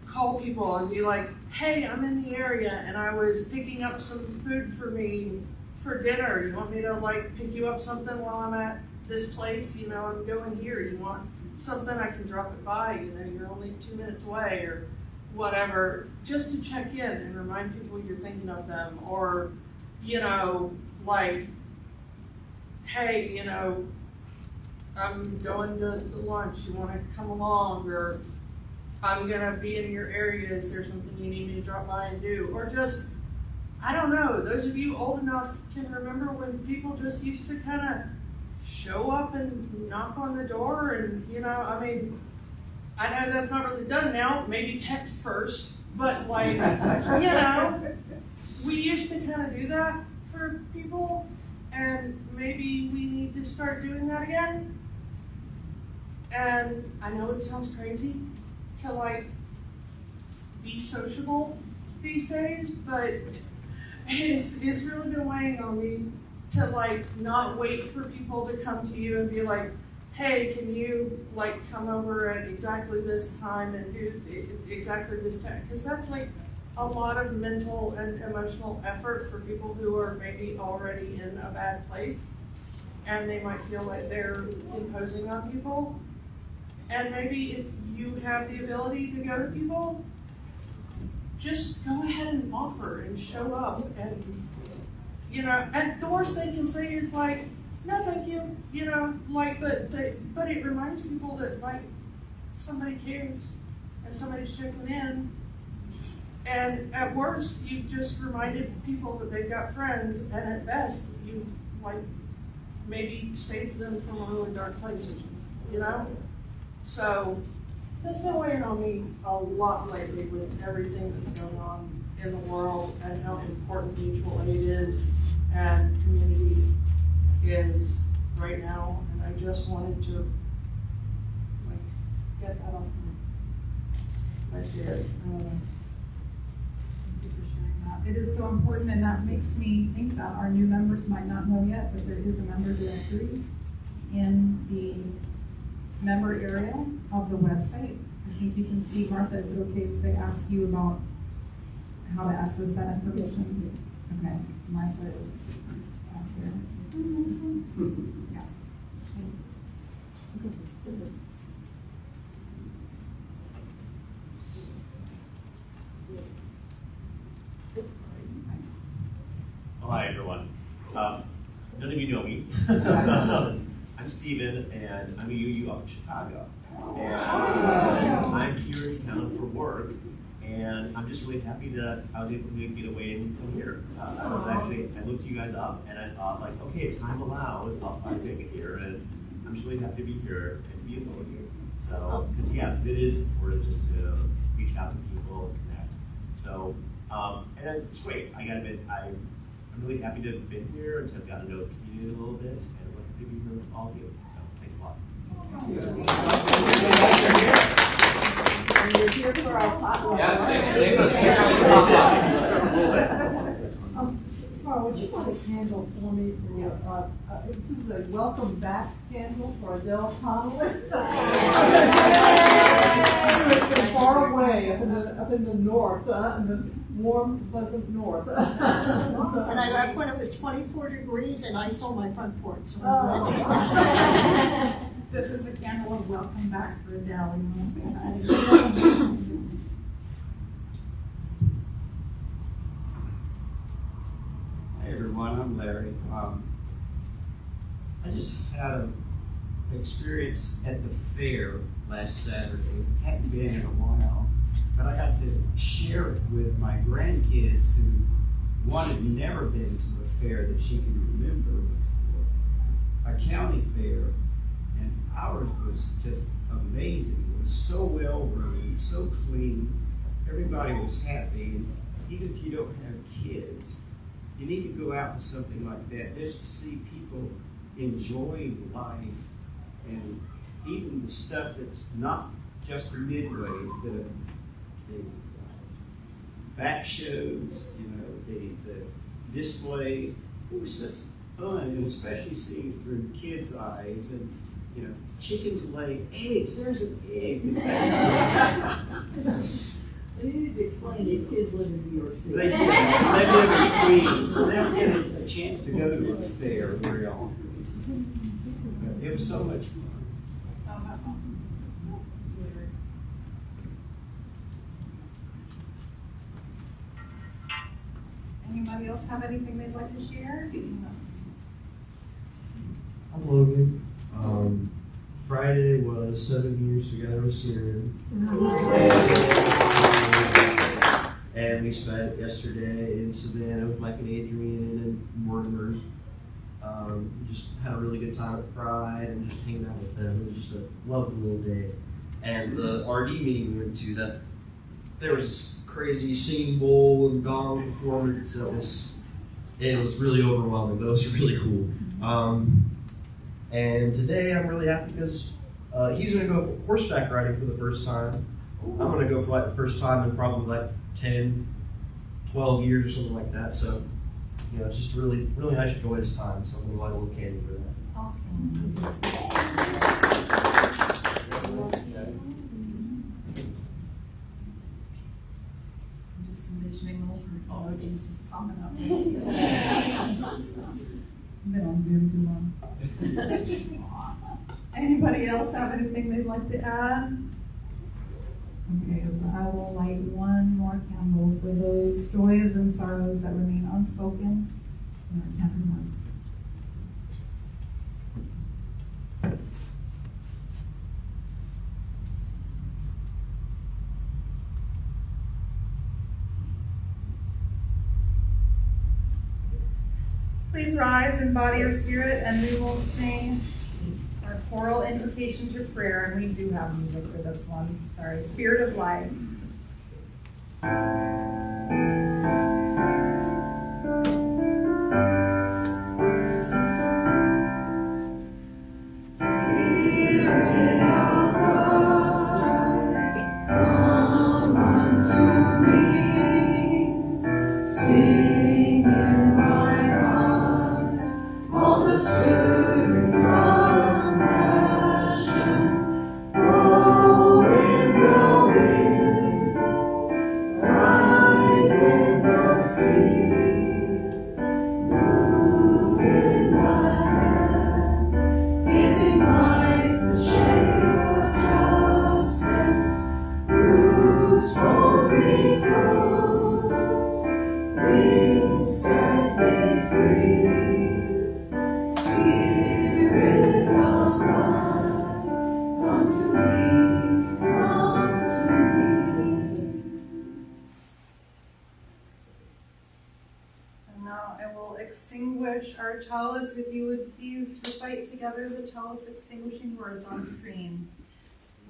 call people and be like, hey, I'm in the area and I was picking up some food for me for dinner. You want me to, like, pick you up something while I'm at this place? You know, I'm going here. You want something? I can drop it by. You know, you're only 2 minutes away or whatever. Just to check in and remind people you're thinking of them. Or, you know, like, hey, you know, I'm going to lunch. You want to come along? Or I'm gonna be in your area, is there something you need me to drop by and do? Or just, I don't know, those of you old enough can remember when people just used to kind of show up and knock on the door and, you know, I mean, I know that's not really done now, maybe text first, but, like, you know, we used to kind of do that for people, and maybe we need to start doing that again. And I know it sounds crazy to, like, be sociable these days, but it's really been weighing on me to, like, not wait for people to come to you and be like, hey, can you, like, come over at exactly this time and do exactly this time? Because that's, like, a lot of mental and emotional effort for people who are maybe already in a bad place, and they might feel like they're imposing on people. And maybe if you have the ability to go to people, just go ahead and offer and show up. And, you know, at the worst they can say is like, no thank you, you know, like, but it reminds people that, like, somebody cares and somebody's checking in. And at worst, you've just reminded people that they've got friends, and at best, you like maybe saved them from a really dark place or something, you know? So that's been weighing on me a lot lately with everything that's going on in the world and how important mutual aid is and community is right now. And I just wanted to like get that off my spirit. Thank you for sharing that. It is so important, and that makes me think that our new members might not know yet, but there is a member directory in the member area of the website. I think you can see, Martha, is it okay if they ask you about how to access that information? Okay, Martha is out here. Yeah. Oh, hi, everyone. None of you know me. I'm Steven, and I'm a UU up in Chicago. And I'm here in town for work, and I'm just really happy that I was able to get away and come here. I looked you guys up, and I thought, like, okay, if time allows, I'll try to make it here, and I'm just really happy to be here and be involved here. So, because it is important just to reach out to people and connect. So, and it's great. I gotta admit, I'm really happy to have been here and to have gotten to know the community a little bit, and I'm happy to be here with all of you. So, thanks a lot. You're here for our potluck. Yeah, stay Sarah, would you want a candle for me? This is a welcome back candle for Adele Connolly. It's been far away up in the north, in the warm, pleasant north. And I left when it was 24 degrees and ice on my front porch. So I'm glad to This is a candle of welcome back for Adele. You want to say that? Hey everyone, I'm Larry. I just had an experience at the fair last Saturday. Hadn't been in a while, but I got to share it with my grandkids who one had never been to a fair that she can remember before. A county fair, and ours was just amazing. It was so well run, so clean. Everybody was happy, and even if you don't have kids, you need to go out to something like that just to see people enjoying life, and even the stuff that's not just the midway, the back shows, the displays. It was just fun, and especially seeing it through kids' eyes. And chickens lay eggs. There's an egg. You need to explain these kids live in New York City. They live in Queens, so they don't get a chance to go to a fair very often. But it was so much fun. Anybody else have anything they'd like to share? I'm Logan. Friday was 7 years together with Syrian. And we spent yesterday in Savannah with Mike and Adrian and Mortimer's. Just had a really good time at Pride and just hanging out with them. It was just a lovely little day. And the RD meeting we went to, there was this crazy singing bowl and gong performance. It was really overwhelming, but it was really cool. And today I'm really happy because he's going to go horseback riding for the first time. I'm going to go for the first time in probably 10, 12 years or something like that. So, it's just a really, really nice, joyous time. So I'm going to light a little candy for that. Awesome. I'm just envisioning little emojis just popping up. Been on Zoom too long. Anybody else have anything they'd like to add? Okay, I will light one more candle for those joys and sorrows that remain unspoken in our tender hearts. please rise in body or spirit, and we will sing our choral invocation to prayer, and we do have music for this one. Sorry, Spirit of Life. Extinguish our chalice. If you would please recite together the chalice extinguishing words on the screen.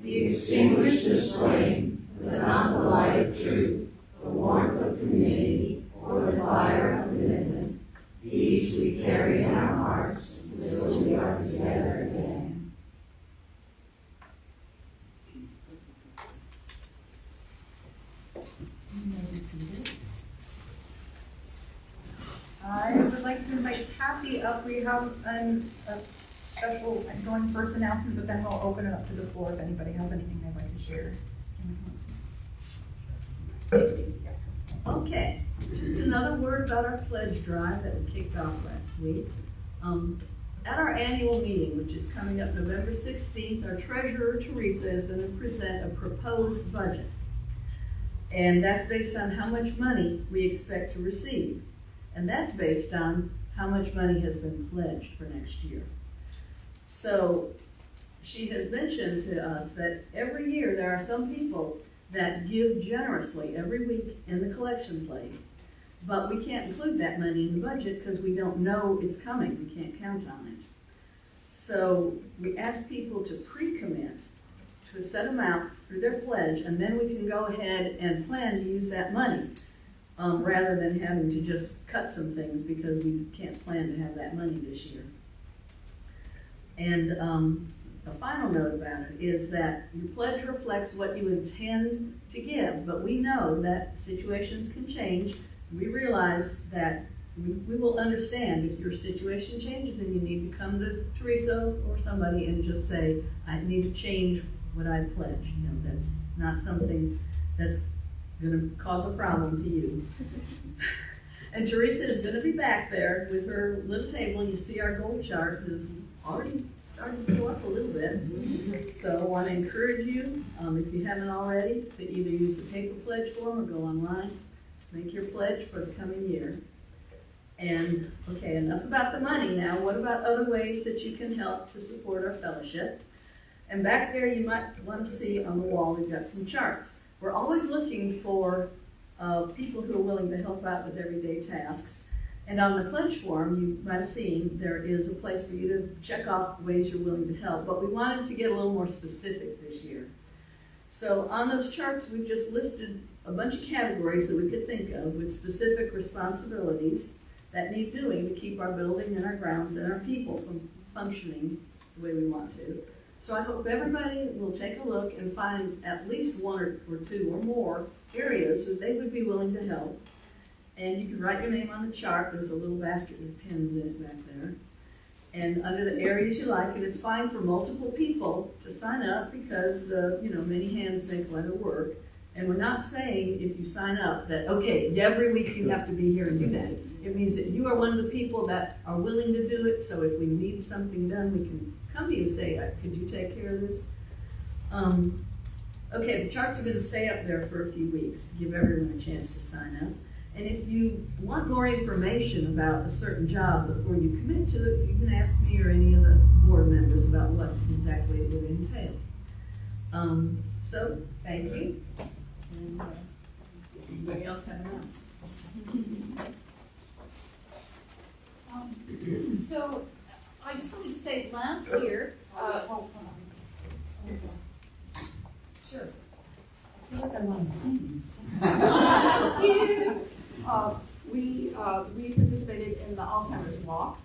We extinguish this flame, but not the light of truth, the warmth of community, or the fire of commitment. These we carry in our hearts until we are together again. I would like to invite Kathy up. We have a special going first announcement, but then we'll open it up to the floor if anybody has anything they'd like to share. Okay, just another word about our pledge drive that we kicked off last week. At our annual meeting, which is coming up November 16th, our treasurer, Teresa, is going to present a proposed budget. And that's based on how much money we expect to receive. And that's based on how much money has been pledged for next year. So she has mentioned to us that every year there are some people that give generously every week in the collection plate, but we can't include that money in the budget because we don't know it's coming. We can't count on it. So we ask people to pre-commit to a set amount through their pledge, and then we can go ahead and plan to use that money. Rather than having to just cut some things because we can't plan to have that money this year. And the final note about it is that your pledge reflects what you intend to give, but we know that situations can change. We realize that we will understand if your situation changes and you need to come to Teresa or somebody and just say, I need to change what I pledge. You know, that's not something that's going to cause a problem to you. And Teresa is going to be back there with her little table. You see our goal chart is already starting to go up a little bit. So I want to encourage you, if you haven't already, to either use the paper pledge form or go online, make your pledge for the coming year. And okay, enough about the money now. What about other ways that you can help to support our fellowship? And back there you might want to see on the wall, we've got some charts. We're always looking for people who are willing to help out with everyday tasks. And on the pledge form, you might have seen, there is a place for you to check off ways you're willing to help. But we wanted to get a little more specific this year. So on those charts, we've just listed a bunch of categories that we could think of with specific responsibilities that need doing to keep our building and our grounds and our people from functioning the way we want to. So I hope everybody will take a look and find at least one or two or more areas that they would be willing to help. And you can write your name on the chart. There's a little basket with pens in it back there. And under the areas you like, and it's fine for multiple people to sign up because, many hands make lighter work. And we're not saying if you sign up that, okay, every week you have to be here and do that. It means that you are one of the people that are willing to do it. So if we need something done, we can come to you and say, could you take care of this? Okay, the charts are going to stay up there for a few weeks to give everyone a chance to sign up. And if you want more information about a certain job before you commit to it, you can ask me or any of the board members about what exactly it would entail. So, thank you. And anybody else have announcements? So, I just wanted to say, last year, Sure. I feel like I want to sing. Last year, we participated in the Alzheimer's Walk,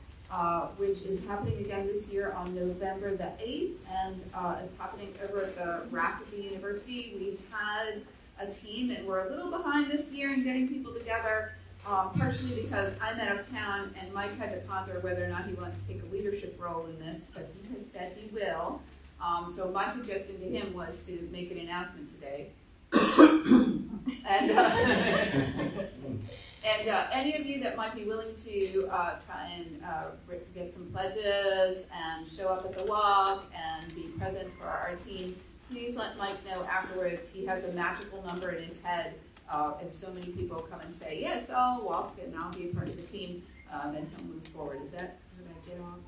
which is happening again this year on November the 8th, and it's happening over at the RAC of the university. We've had a team, and we're a little behind this year in getting people together, partially because I'm out of town, and Mike had to ponder whether or not he wanted to take a leadership role in this, but he has said he will. So my suggestion to him was to make an announcement today. And any of you that might be willing to try and get some pledges and show up at the walk and be present for our team, please let Mike know afterwards. He has a magical number in his head. If so many people come and say, yes, I'll walk and I'll be a part of the team, then he'll move forward. Is that what I get on?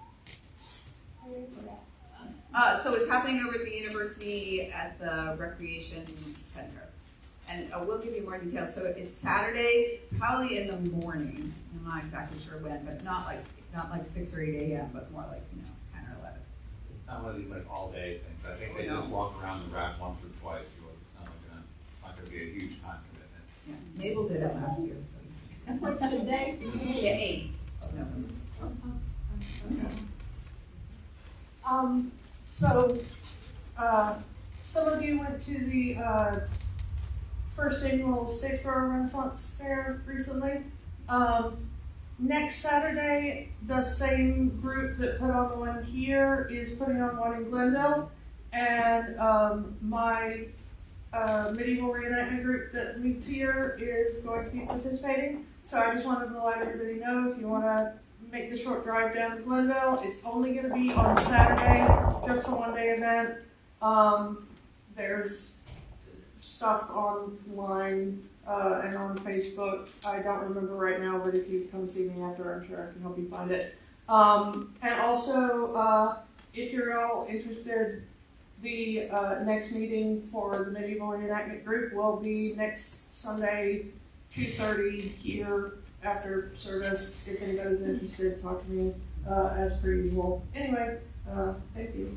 So it's happening over at the university at the recreation center. And we'll give you more details. So it's Saturday, probably in the morning. I'm not exactly sure when, but not like 6 or 8 a.m., but more like 10 or 11. It's not one of these like all day things. I think they just walk around the rack once or twice. It's not going to be a huge time commitment. Yeah, Mabel did it last year. So. And what's the date? Yeah, 8 of November. So, some of you went to the first annual Statesboro Renaissance Fair recently. Next Saturday, the same group that put on the one here is putting on one in Glendale, and my medieval reenactment group that meets here is going to be participating. So I just wanted to let everybody know, if you want to make the short drive down to Glendale, it's only going to be on Saturday, just a one-day event. There's stuff online and on Facebook. I don't remember right now, but if you come see me after, I'm sure I can help you find it. And also, if you're all interested, the next meeting for the medieval reenactment group will be next Sunday, 2:30 here after service. If anybody's interested, talk to me as per usual. Anyway, thank you.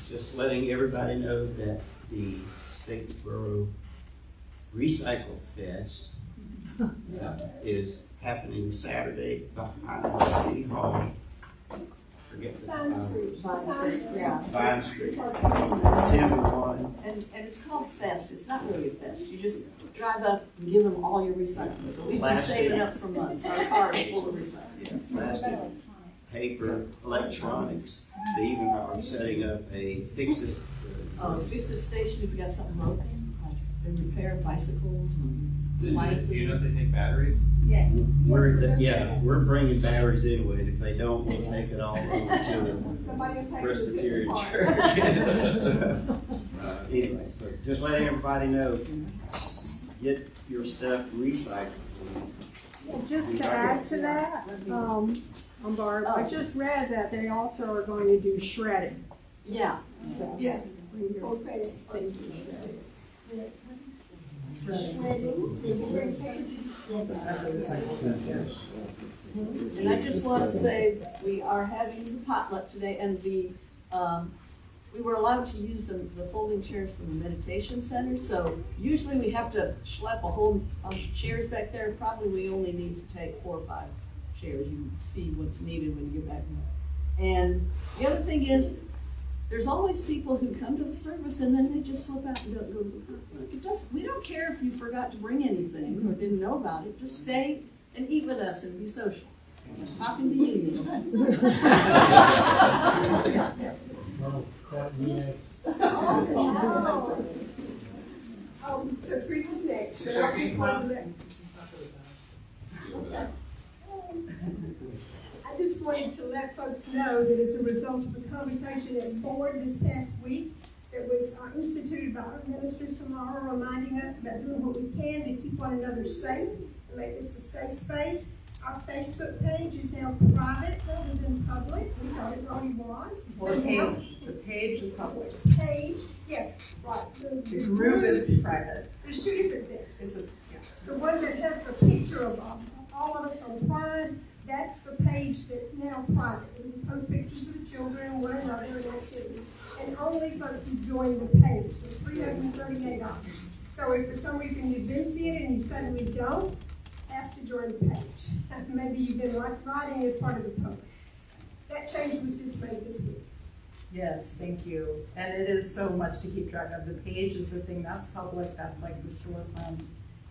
Just letting everybody know that the Statesboro Recycle Fest is happening Saturday behind City Hall. Forget the Vine Street. Vine Street. 10 to 1. And it's called Fest. It's not really a fest. You just drive up and give them all your recycling. So we've been saving up for months. Our car is full of recycling. Plastic, paper, electronics. They even are setting up a fix-it. Fix-it station if you got something broken. They repair bicycles and lights. Do you know if they take batteries? Yes. We're bringing batteries anyway, and if they don't, we'll take it all over to Presbyterian Church. Anyway, so just letting everybody know, get your stuff recycled. Just to add to that, Barb, I just read that they also are going to do shredding. Yeah. So, Yeah. Okay. And I just want to say we are having the potluck today, and we were allowed to use the folding chairs from the meditation center. So usually we have to schlep a whole bunch of chairs back there. Probably we only need to take 4 or 5 chairs. You see what's needed when you get back. And the other thing is, there's always people who come to the service and then they just slip out and don't go to the potluck. We don't care if you forgot to bring anything or didn't know about it. Just stay and eat with us and be social. I'm talking to you. Teresa's next. I just wanted to let folks know that as a result of a conversation at board this past week that was instituted by our Minister Samara, reminding us about doing what we can to keep one another safe and make this a safe space. Our Facebook page is now private rather than public. We thought it already was. The page is public. Page, yes, right. The group is private. There's 2 different things. It's a, yeah. the one that has the picture of all of us on Pride, that's the page that's now private. We post pictures of children, one another, and activities. And only folks who join the page, so $338. So if for some reason you didn't see it and you suddenly don't, ask to join the page. Maybe you've been writing as part of the public. That change was just made this week. Yes, thank you. And it is so much to keep track of. The page is the thing that's public, that's like the storefront.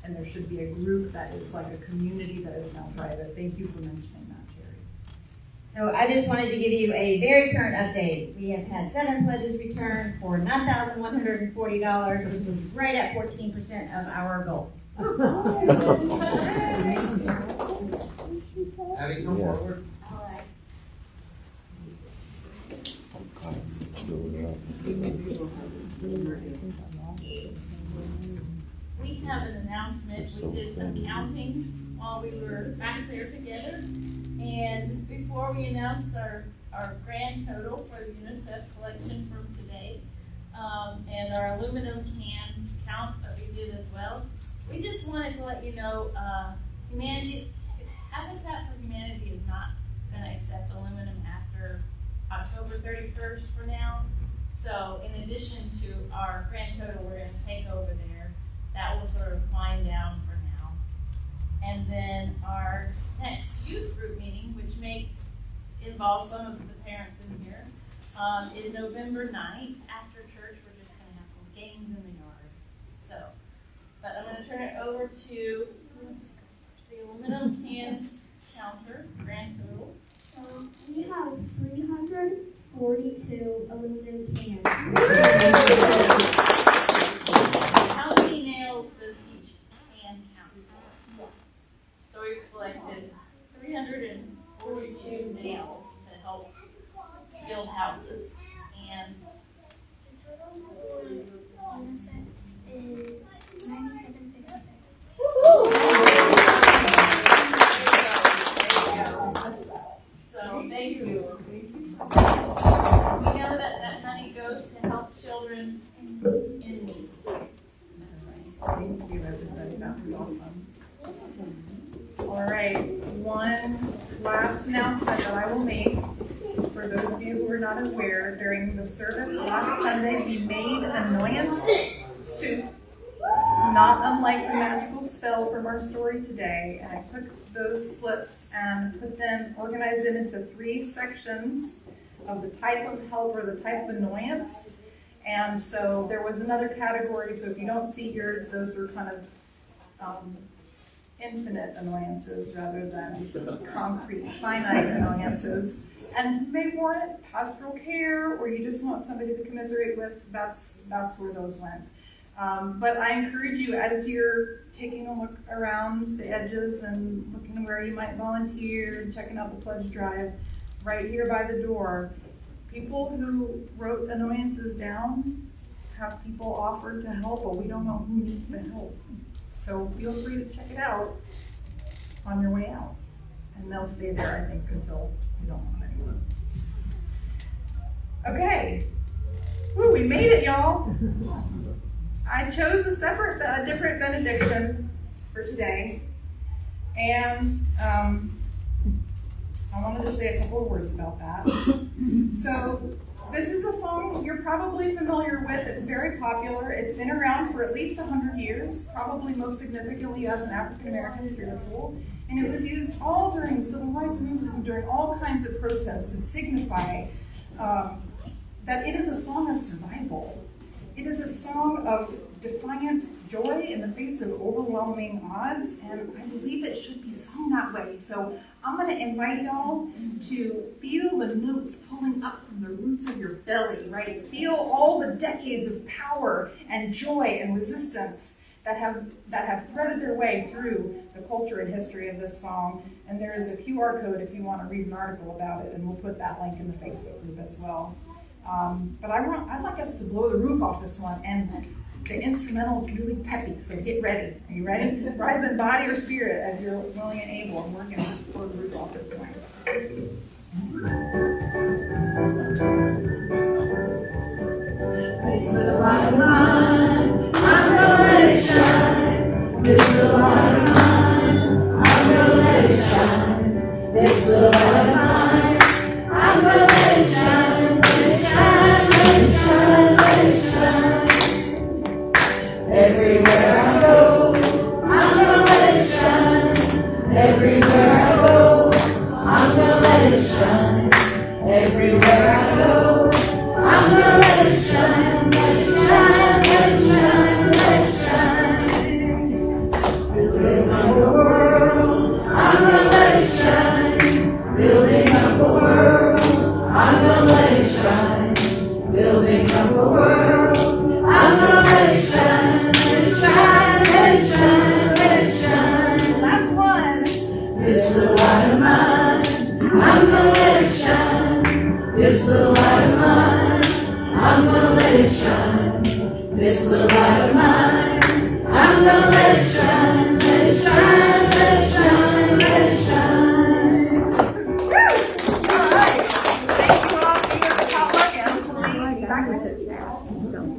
And there should be a group that is like a community that is now private. Thank you for mentioning that, Jerry. So I just wanted to give you a very current update. We have had 7 pledges returned for $9,140, which is right at 14% of our goal. Having come forward. All right. We have an announcement. We did some counting while we were back there together. And before we announced our grand total for the UNICEF collection from today, and our aluminum can count that we did as well, we just wanted to let you know, Habitat for Humanity is not going to accept aluminum after October 31st for now. So in addition to our grand total we're going to take over there, that will sort of wind down for now. And then our next youth group meeting, which may involve some of the parents in here, is November 9th. After church, we're just going to have some games in the yard. So, but I'm going to turn it over to the aluminum can counter, grand total. So we have 342 aluminum cans. How many nails does each can count for? So we collected 342 nails to help build houses. And the total UNICEF is 9756. So thank you. We know that money goes to help children in need. Thank you, everybody. That was awesome. All right, one last announcement that I will make. For those of you who are not aware, during the service last Sunday, we made annoyance soup, not unlike the magical spell from our story today. And I took those slips and organized them into 3 sections of the type of help or the type of annoyance. And so there was another category, so if you don't see yours, those are kind of infinite annoyances rather than concrete, finite annoyances. And may warrant pastoral care, or you just want somebody to commiserate with, that's where those went. But I encourage you, as you're taking a look around the edges and looking where you might volunteer and checking out the pledge drive, right here by the door, people who wrote annoyances down have people offered to help, but we don't know who needs the help. So feel free to check it out on your way out. And they'll stay there, I think, until you don't want anyone. Okay. Woo, we made it, y'all. I chose a different benediction for today. And I wanted to say a couple of words about that. So this is a song you're probably familiar with. It's very popular. It's been around for at least 100 years, probably most significantly as an African-American spiritual. And it was used all during the Civil Rights Movement, during all kinds of protests to signify that it is a song of survival. It is a song of defiant joy in the face of overwhelming odds, and I believe it should be sung that way. So I'm going to invite y'all to feel the notes pulling up from the roots of your belly, right? Feel all the decades of power and joy and resistance that have threaded their way through the culture and history of this song. And there is a QR code if you want to read an article about it, and we'll put that link in the Facebook group as well. But I'd like us to blow the roof off this one, and the instrumental is really peppy, so get ready. Are you ready? Rise in body or spirit as you're willing and able, and we're going to blow the roof off this one. This is the light of mine, I'm gonna let it shine. This is the light. That's it.